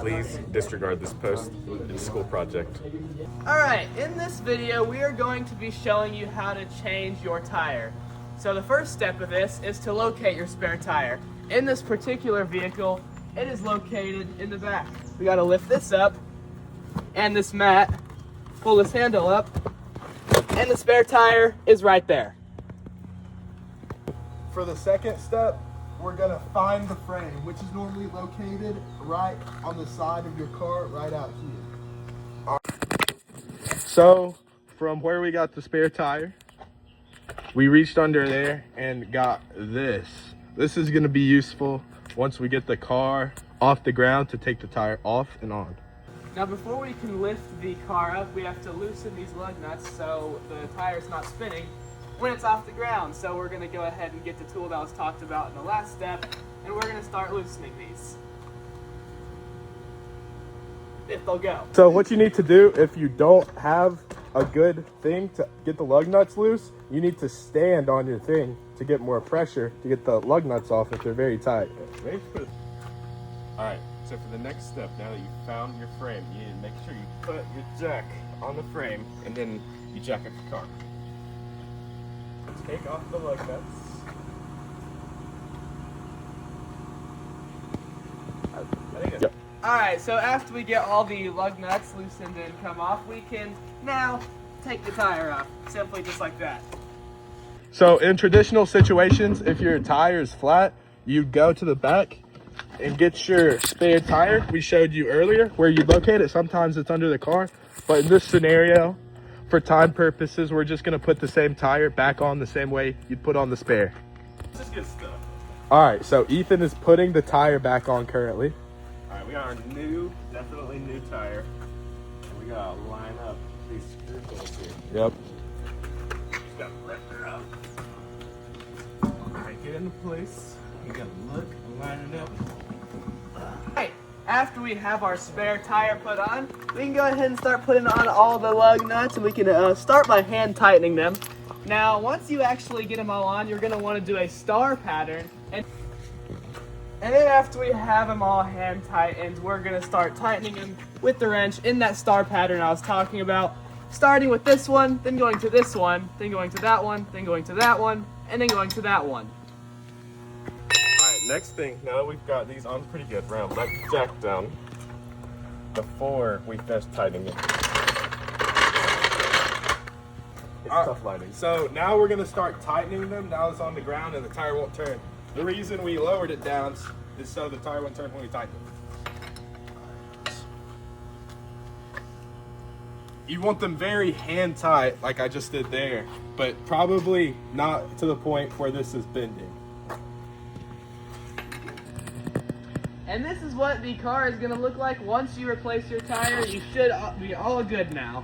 Please disregard this post. It's a school project. Alright, in this video we are going to be showing you how to change your tire. So the first step of this is to locate your spare tire. In this particular vehicle, it is located in the back. We gotta lift this up, and this mat, pull this handle up, and the spare tire is right there. For the second step, we're gonna find the frame, which is normally located right on the side of your car, right out here. So, from where we got the spare tire, we reached under there and got this. This is gonna be useful once we get the car off the ground to take the tire off and on. Now before we can lift the car up, we have to loosen these lug nuts so the tire's not spinning when it's off the ground. So we're going to go ahead and get the tool that was talked about in the last step, and we're going to start loosening these. If they'll go. So what you need to do if you don't have a good thing to get the lug nuts loose, you need to stand on your thing to get more pressure to get the lug nuts off if they're very tight. Alright, so for the next step, now that you've found your frame, you need to make sure you put your jack on the frame and then you jack up your car. Take off the lug nuts. I think that's Alright, so after we get all the lug nuts loosened and come off, we can now take the tire off. Simply just like that. So in traditional situations, if your tire is flat, you go to the back and get your spare tire we showed you earlier where you locate it. Sometimes it's under the car, but in this scenario, for time purposes, we're just gonna put the same tire back on the same way you'd put on the spare. This is good stuff. All right, so Ethan is putting the tire back on currently. Alright, we got our new, definitely new tire. And we gotta line up these screw holes here. Yep. Just gotta lift her up. Alright, get into place. You gotta look and line it up. Alright, after we have our spare tire put on, we can go ahead and start putting on all the lug nuts, and we can start by hand tightening them. Now, once you actually get them all on, you're going to want to do a star pattern. And then after we have them all hand tightened, we're going to start tightening them with the wrench in that star pattern I was talking about. Starting with this one, then going to this one, then going to that one, then going to that one, and then going to that one. Alright, next thing, now that we've got these on pretty good, we're gonna let the jack down before we finish tightening it. It's tough lighting. So now we're gonna start tightening them. Now it's on the ground and the tire won't turn. The reason we lowered it down is so the tire won't turn when we tighten it. You want them very hand tight, like I just did there, but probably not to the point where this is bending. And this is what the car is going to look like once you replace your tire. You should be all good now.